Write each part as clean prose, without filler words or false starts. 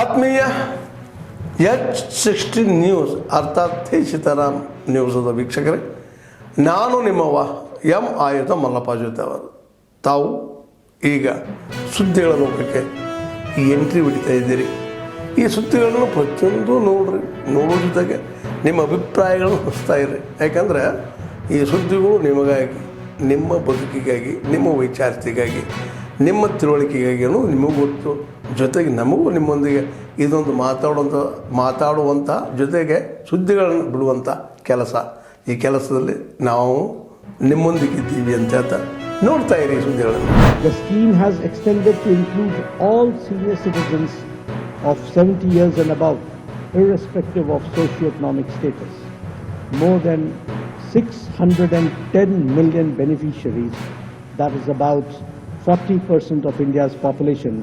ಆತ್ಮೀಯ H60 news ಅರ್ಥಾತ್ ತಿ ಸೀತಾರಾಮ್ ನ್ಯೂಸದ ವೀಕ್ಷಕರೇ, ನಾನು ನಿಮ್ಮವ ಎಂ ಆಯುಧ ಮಲ್ಲಪ್ಪ ಜೊತೆ ಅವರು. ತಾವು ಈಗ ಸುದ್ದಿಗಳ ಲೋಕಕ್ಕೆ ಎಂಟ್ರಿ ಹೊಡಿತಾ ಇದ್ದೀರಿ. ಈ ಸುದ್ದಿಗಳನ್ನು ಪ್ರತಿಯೊಂದು ನೋಡೋ ಜೊತೆಗೆ ನಿಮ್ಮ ಅಭಿಪ್ರಾಯಗಳನ್ನು ಹೊಸ್ತಾ ಇರ್ರಿ. ಯಾಕಂದರೆ ಈ ಸುದ್ದಿಗಳು ನಿಮಗಾಗಿ, ನಿಮ್ಮ ಬದುಕಿಗಾಗಿ, ನಿಮ್ಮ ವೈಚಾರಿಕೆಗಾಗಿ, ನಿಮ್ಮ ತಿಳುವಳಿಕೆಗಾಗಿಯೂ ನಿಮಗೂ ಗೊತ್ತು. ಜೊತೆಗೆ ನಮಗೂ ನಿಮ್ಮೊಂದಿಗೆ ಇದೊಂದು ಮಾತಾಡುವಂಥ ಜೊತೆಗೆ ಸುದ್ದಿಗಳನ್ನು ಬಿಡುವಂಥ ಕೆಲಸ. ಈ ಕೆಲಸದಲ್ಲಿ ನಾವು ನಿಮ್ಮೊಂದಿಗಿದ್ದೀವಿ ಅಂತ ಹೇಳ್ತಾ ನೋಡ್ತಾ ಇರಿ ಸುದ್ದಿಗಳನ್ನು. The scheme has extended to include all senior citizens of 70 years and above, irrespective of socio-economic status. More than 610 million beneficiaries, that is about 40% of India's population,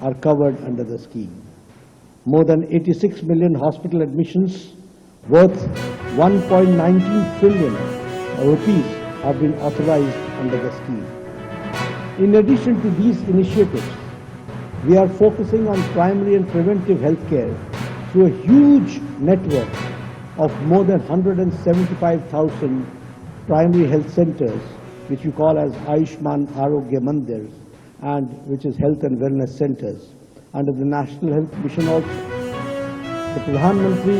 are covered under the scheme. More than 86 million hospital admissions worth 1.19 trillion rupees have been authorized under the scheme. In addition to these initiatives, we are focusing on primary and preventive health care through a huge network of more than 175,000 primary health centers, which we call as Ayushman Arogya Mandirs, and which is health and wellness centers under the National Health Mission also. The Pradhan Mantri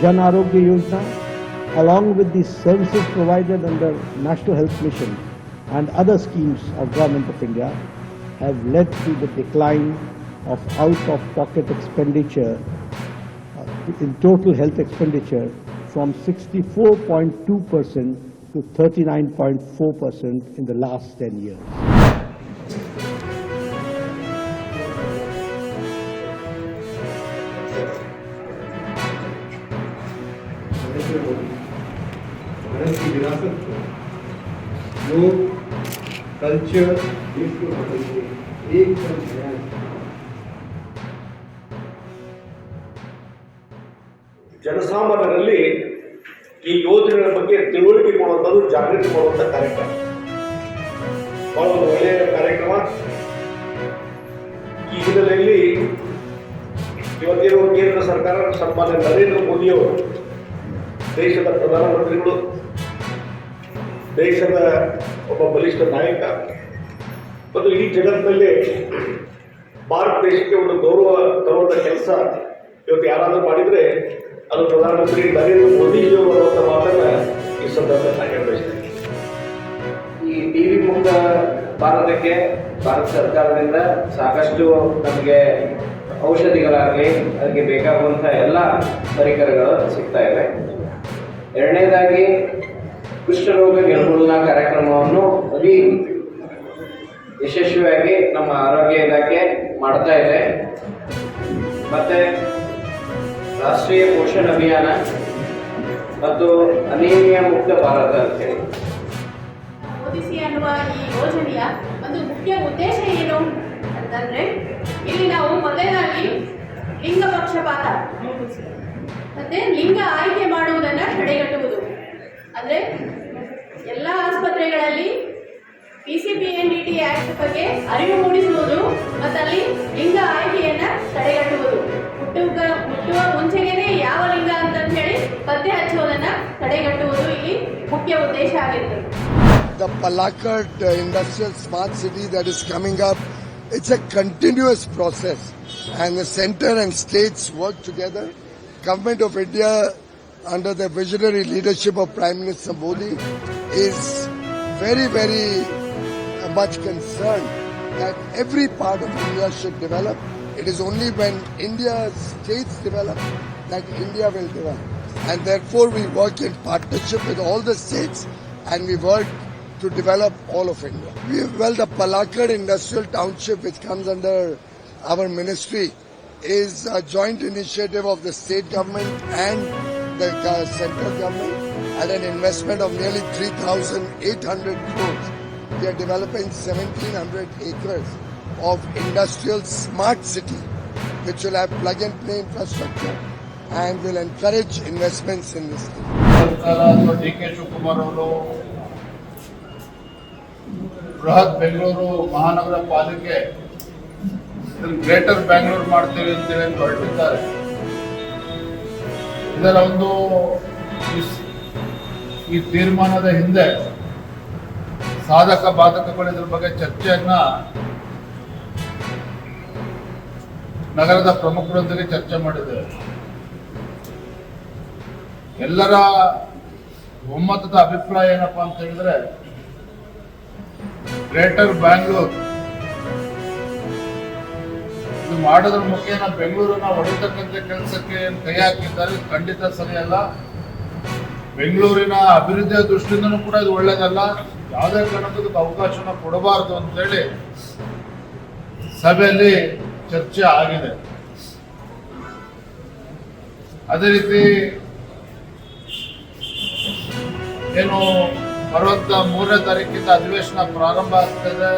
Jan Arogya Yojana, along with the services provided under National Health Mission and other schemes of Government of India, have led to the decline of out-of-pocket expenditure in total health expenditure from 64.2% to 39.4% in the last 10 years. Bharat की विरासत को योग culture देश को बदलने एकदम नया ಜನಸಾಮಾನ್ಯರಲ್ಲಿ ಈ ಯೋಜನೆಗಳ ಬಗ್ಗೆ ತಿಳುವಳಿಕೆ ಕೊಡುವಂಥದ್ದು, ಜಾಗೃತಿ ಮಾಡುವಂಥ ಕಾರ್ಯಕ್ರಮ ಬಹಳ ಒಂದು ಒಳ್ಳೆಯ ಕಾರ್ಯಕ್ರಮ. ಈ ಹಿನ್ನೆಲೆಯಲ್ಲಿ ಇವತ್ತೇನು ಕೇಂದ್ರ ಸರ್ಕಾರ ಸನ್ಮಾನ್ಯ ನರೇಂದ್ರ ಮೋದಿಯವರು, ದೇಶದ ಪ್ರಧಾನಮಂತ್ರಿಗಳು, ದೇಶದ ಒಬ್ಬ ಬಲಿಷ್ಠ ನಾಯಕ ಮತ್ತು ಇಡೀ ಜಗತ್ತಿನಲ್ಲಿ ಭಾರತ ದೇಶಕ್ಕೆ ಒಂದು ಗೌರವ ತರುವಂಥ ಕೆಲಸ ಇವತ್ತು ಯಾರಾದರೂ ಮಾಡಿದರೆ ಅದು ಪ್ರಧಾನಮಂತ್ರಿ ನರೇಂದ್ರ ಮೋದಿಜಿಯವರು ಅನ್ನುವಂಥ ಮಾತನ್ನ ಈ ಸಂದರ್ಭದಲ್ಲಿ ನಾನು ಹೇಳಬಯಸ್ತೇನೆ. ಈ ಟಿವಿ ಮುಕ್ತ ಭಾರತಕ್ಕೆ ಭಾರತ ಸರ್ಕಾರದಿಂದ ಸಾಕಷ್ಟು ನಮಗೆ ಔಷಧಿಗಳಾಗಲಿ ಅದಕ್ಕೆ ಬೇಕಾಗುವಂಥ ಎಲ್ಲ ಪರಿಕರಗಳು ಸಿಗ್ತಾ ಇವೆ. ಎರಡನೇದಾಗಿ ಕುಷ್ಠರೋಗ ನಿರ್ಮೂಲನಾ ಕಾರ್ಯಕ್ರಮವನ್ನು ಅತಿ ಯಶಸ್ವಿಯಾಗಿ ನಮ್ಮ ಆರೋಗ್ಯ ಇಲಾಖೆ ಮಾಡ್ತಾ ಇದೆ. ಮತ್ತೆ ರಾಷ್ಟ್ರೀಯ ಪೋಷಣ ಅಭಿಯಾನ ಮತ್ತು ಅನೀಮಿಯಾ ಮುಕ್ತ ಭಾರತ ಅಂತೇಳಿ ಮೋದಿಸಿ ಅನ್ನುವ ಈ ಯೋಜನೆಯ ಒಂದು ಮುಖ್ಯ ಉದ್ದೇಶ ಏನು ಅಂತಂದ್ರೆ, ಇಲ್ಲಿ ನಾವು ಮೊದಲನೇದಾಗಿ ಲಿಂಗ ಪಕ್ಷಪಾತ ಮತ್ತೆ ಲಿಂಗ ಆಯ್ಕೆ ಮಾಡುವುದನ್ನು ತಡೆಗಟ್ಟುವುದು. ಅಂದರೆ ಎಲ್ಲ ಆಸ್ಪತ್ರೆಗಳಲ್ಲಿ PCPNDT ಆಕ್ಟ್ ಬಗ್ಗೆ ಅರಿವು ಮೂಡಿಸುವುದು ಮತ್ತು ಅಲ್ಲಿ ಲಿಂಗ ಆಯ್ಕೆಯನ್ನು ತಡೆಗಟ್ಟುವುದು. ಹುಟ್ಟುವ ಮುಂಚೆಗೇನೆ ಯಾವ ಲಿಂಗ ಅಂತ ಹೇಳಿ ಪತ್ತೆ ಹಚ್ಚುವುದನ್ನು ತಡೆಗಟ್ಟುವುದು ಇಲ್ಲಿ ಮುಖ್ಯ ಉದ್ದೇಶ ಆಗಿರ್ತದೆ. The Palakkad Industrial Smart City that is coming up, it's a continuous process and the center and states work together. Government of India under the visionary leadership of Prime Minister Modi is very, very much concerned that every part of India should develop. It is only when India's states develop that India will develop. And therefore we work in partnership with all the states and we work to develop all of India. The Palakkad Industrial Township, which comes under our ministry, is a joint initiative of the state government and the central government at an investment of nearly 3,800 crores. We are developing 1,700 acres of industrial smart city, which will have plug-and-play infrastructure and will encourage investments in this city. DK Shivakumar ಅವರು ಬೃಹತ್ ಬೆಂಗಳೂರು ಮಹಾನಗರ ಪಾಲಿಕೆ ಇದನ್ನು greater Bangalore ಮಾಡ್ತೀವಿ ಅಂತೇಳಿ ಹೊರಟಿದ್ದಾರೆ. ಇದರ ಒಂದು ಈ ತೀರ್ಮಾನದ ಹಿಂದೆ ಸಾಧಕ ಬಾಧಕಗಳು ಇದ್ರ ಬಗ್ಗೆ ಚರ್ಚೆಯನ್ನ ನಗರದ ಪ್ರಮುಖರೊಂದಿಗೆ ಚರ್ಚೆ ಮಾಡಿದ್ದೇವೆ. ಎಲ್ಲರ ಒಮ್ಮತದ ಅಭಿಪ್ರಾಯ ಏನಪ್ಪಾ ಅಂತ ಹೇಳಿದ್ರೆ, ಗ್ರೇಟರ್ ಬ್ಯಾಂಗ್ಳೂರ್ ಇದು ಮಾಡೋದ್ರ ಮುಖೇನ ಬೆಂಗಳೂರನ್ನ ಹೊಡಿತಕ್ಕಂಥ ಕೆಲಸಕ್ಕೆ ಕೈ ಹಾಕಿದ್ದಾರೆ. ಖಂಡಿತ ಸರಿಯಲ್ಲ. ಬೆಂಗಳೂರಿನ ಅಭಿವೃದ್ಧಿಯ ದೃಷ್ಟಿಯಿಂದನೂ ಕೂಡ ಇದು ಒಳ್ಳೇದಲ್ಲ. ಯಾವುದೇ ಕಾರಣಕ್ಕೂ ಅವಕಾಶನ ಕೊಡಬಾರದು ಅಂತೇಳಿ ಸಭೆಯಲ್ಲಿ ಚರ್ಚೆ ಆಗಿದೆ. ಅದೇ ರೀತಿ ಏನು ಬರುವಂತ 3ನೇ ತಾರೀಕಿಂದ ಅಧಿವೇಶನ ಪ್ರಾರಂಭ ಆಗ್ತದೆ,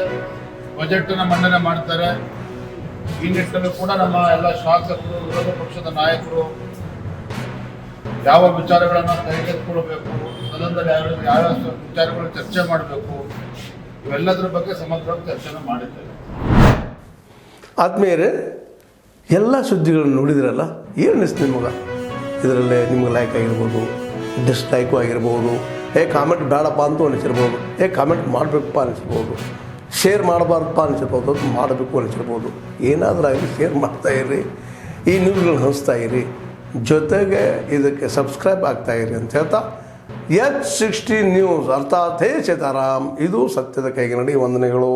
ಬಜೆಟ್ ಅನ್ನ ಮಂಡನೆ ಮಾಡ್ತಾರೆ. ಈ ನಿಟ್ಟಿನಲ್ಲಿ ಕೂಡ ನಮ್ಮ ಎಲ್ಲ ಶಾಸಕರು, ವಿರೋಧ ಪಕ್ಷದ ನಾಯಕರು ಯಾವ ವಿಚಾರಗಳನ್ನ ಕೈಗೆತ್ತಿಕೊಳ್ಬೇಕು, ಸದನದಲ್ಲಿ ಯಾವ ವಿಚಾರಗಳು ಚರ್ಚೆ ಮಾಡಬೇಕು, ಇವೆಲ್ಲದರ ಬಗ್ಗೆ ಸಮಗ್ರವಾಗಿ ಚರ್ಚೆನ ಮಾಡಿದ್ದೇವೆ. ಆದ್ಮೇಲೆ ಎಲ್ಲ ಸುದ್ದಿಗಳನ್ನು ನೋಡಿದ್ರಲ್ಲ, ಏನು ಅನಿಸ್ತು ನಿಮಗೆ? ಇದರಲ್ಲೇ ನಿಮ್ಗೆ ಲೈಕ್ ಆಗಿರ್ಬೋದು, ಡಿಸ್ಲೈಕು ಆಗಿರ್ಬೋದು, ಕಾಮೆಂಟ್ ಬೇಡಪ್ಪ ಅಂತೂ ಅನಿಸಿರ್ಬೋದು, ಕಾಮೆಂಟ್ ಮಾಡಬೇಕಪ್ಪ ಅನಿಸಿರ್ಬೋದು, ಶೇರ್ ಮಾಡಬಾರ್ದಪ್ಪ ಅನಿಸಿರ್ಬೋದು, ಅದು ಮಾಡಬೇಕು ಅನಿಸಿರ್ಬೋದು. ಏನಾದರೂ ಆಗಲಿ ಶೇರ್ ಮಾಡ್ತಾಯಿರಿ, ಈ ನ್ಯೂಸ್ಗಳನ್ನ ಹಂಚ್ತಾ ಇರಿ, ಜೊತೆಗೆ ಇದಕ್ಕೆ ಸಬ್ಸ್ಕ್ರೈಬ್ ಆಗ್ತಾಯಿರಿ ಅಂತ ಹೇಳ್ತಾ H16 ನ್ಯೂಸ್ ಅರ್ಥಾತ್ ಹೇ ಸೀತಾರಾಮ್, ಇದು ಸತ್ಯದ ಕೈಗೆ ನಡಿ. ವಂದನೆಗಳು.